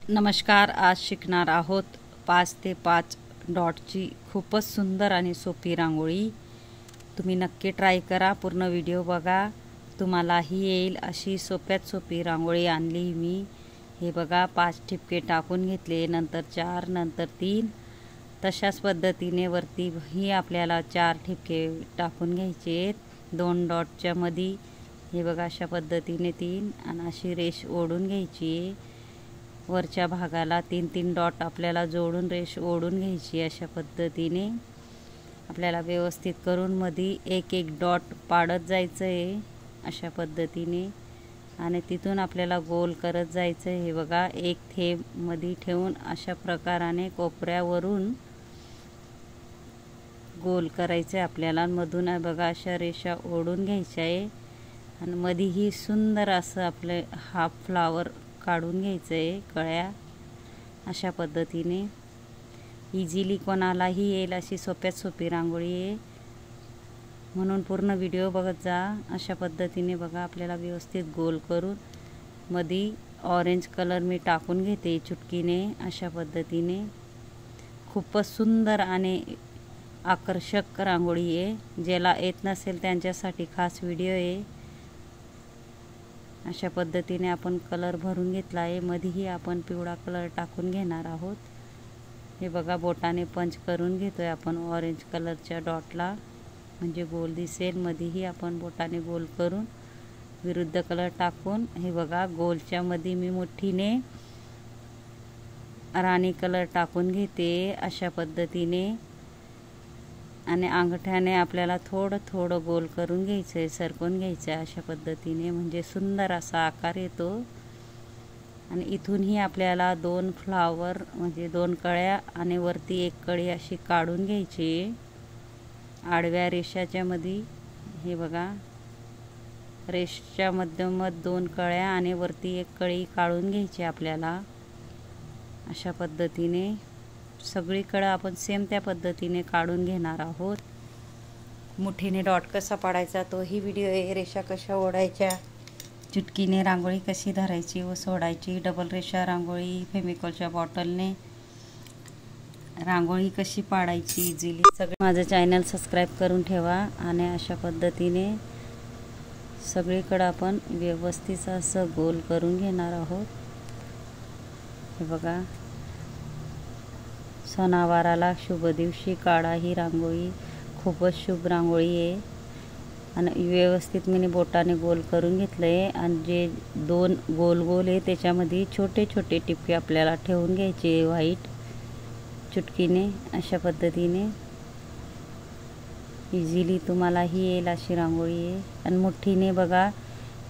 नमस्कार। आज शिकणार आहोत 5 ते 5 डॉटची खूपच सुंदर आणि सोपी रांगोळी। तुम्ही नक्की ट्राय करा, पूर्ण व्हिडिओ बघा, तुम्हालाही येईल अशी सोप्यात सोपी रांगोळी आणली मी। हे बघा, 5 ठिपके टाकून घेतले, नंतर 4, नंतर 3, तशाच पद्धतीने वरती ही आपल्याला 4 ठिपके टाकून घ्यायचे 2 डॉटच्या मध्ये। हे बघा, अशा पद्धतीने 3 आणि अशी रेष ओढून घ्यायची। वरच्या भागाला 3-3 डॉट आपल्याला जोडून रेष ओढून घ्यायची। अशा पद्धतीने आपल्याला व्यवस्थित करून मध्ये एक डॉट पाडत जायचं आहे अशा पद्धतीने, आणि तिथून आपल्याला गोल करत जायचं आहे। हे बघा, एक थेंब मध्ये ठेवून अशा प्रकाराने कोपऱ्यावरून गोल करायचे आपल्याला। मधून बघा अशा रेषा ओढून घ्यायच्या आहे आणि मध्ये ही सुंदर असं आपले हाफ फ्लावर काढून घ्यायचं आहे कळ्या। अशा पद्धतीने इझिली कोणालाही येईल अशी सोप्यात सोपी रांगोळी आहे, म्हणून पूर्ण व्हिडिओ बघत जा। अशा पद्धतीने बघा, आपल्याला व्यवस्थित गोल करून मध्ये ऑरेंज कलर मी टाकून घेते चुटकीने। अशा पद्धतीने खूपच सुंदर आणि आकर्षक रांगोळी आहे। ज्याला येत नसेल त्यांच्यासाठी खास व्हिडिओ आहे। अशा पद्धतीने आपण कलर भरून घेतला आहे। मध्येही आपण पिवळा कलर टाकून घेणार आहोत। हे बघा, बोटाने पंच करून घेतोय आपण ऑरेंज कलरच्या डॉटला, म्हणजे गोल दिसेल। मध्येही आपण बोटाने गोल करून विरुद्ध कलर टाकून, हे बघा, गोलच्या मध्ये मी मुठीने राणी कलर टाकून घेते अशा पद्धतीने, आणि अंगठ्याने आपल्याला थोडं थोडं गोल करून घ्यायचं आहे, सरकवून घ्यायचं आहे अशा पद्धतीने, म्हणजे सुंदर असा आकार येतो। आणि इथूनही आपल्याला 2 फ्लावर म्हणजे 2 कळ्या आणि वरती 1 कळी अशी काढून घ्यायची आडव्या रेषाच्या मध्ये। हे बघा, रेषेच्या मध्यमत 2 कळ्या आणि वरती 1 कळी काढून घ्यायची आपल्याला। अशा पद्धतीने सगळीकडे आपण सेम त्या पद्धतीने काढून घेणार आहोत। मुठीने डॉट कसा पाडायचा तोही व्हिडिओ आहे। रेषा कशा ओढायच्या, चुटकीने रांगोळी कशी धरायची व सोडायची, डबल रेषा रांगोळी, फेविकॉलच्या बॉटलने रांगोळी कशी पाडायची इझिली, सगळं माझं चॅनल सबस्क्राईब करून ठेवा। आणि अशा पद्धतीने सगळीकडे आपण व्यवस्थित असं गोल करून घेणार आहोत। हे बघा, सणावाराला शुभ दिवशी काढा ही रांगोळी, खूपच शुभ रांगोळी आहे। आणि व्यवस्थित मी बोटाने गोल करून घेतलं आहे, आणि जे 2 गोल आहे त्याच्यामध्ये छोटे छोटे टिपके आपल्याला ठेवून घ्यायचे व्हाईट चुटकीने। अशा पद्धतीने इझिली तुम्हालाही येईल अशी रांगोळी आहे। आणि मुठीने बघा,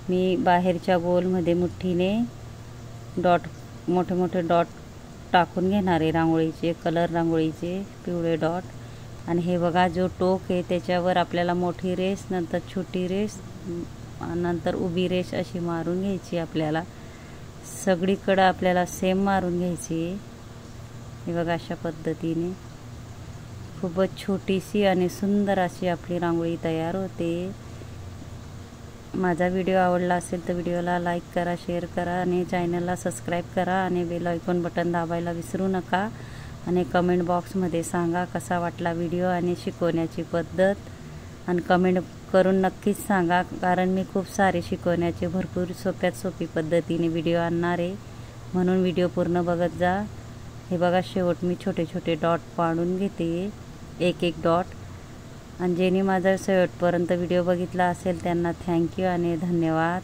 मी बाहेरच्या गोलमध्ये मुठीने डॉट मोठे मोठे डॉट टाकून घेणार आहे रांगोळीचे, कलर रांगोळीचे पिवळे डॉट। आणि हे बघा, जो टोक आहे त्याच्यावर आपल्याला मोठी रेष, नंतर छोटी रेष, नंतर उभी रेष अशी मारून घ्यायची आपल्याला। सगळीकडे आपल्याला सेम मारून घ्यायची। हे बघा, अशा पद्धतीने खूपच छोटीशी आणि सुंदर अशी आपली रांगोळी तयार होते। माझा व्हिडिओ आवडला असेल तर व्हिडिओला लाईक करा, शेअर करा आणि चॅनलला सबस्क्राईब करा, आणि बेल आयकॉन बटन दाबायला विसरू नका। आणि कमेंट बॉक्समध्ये सांगा कसा वाटला व्हिडिओ आणि शिकवण्याची पद्धत, आणि कमेंट करून नक्कीच सांगा, कारण मी खूप सारे शिकवण्याचे भरपूर सोप्यात सोपी पद्धतीने व्हिडिओ आणणार आहे, म्हणून व्हिडिओ पूर्ण बघत जा। हे बघा, शेवट मी छोटे छोटे डॉट पाडून घेते, एक डॉट। आणि ज्यांनी माझा शेवटपर्यंत व्हिडिओ बघितला असेल त्यांना थँक्यू आणि धन्यवाद।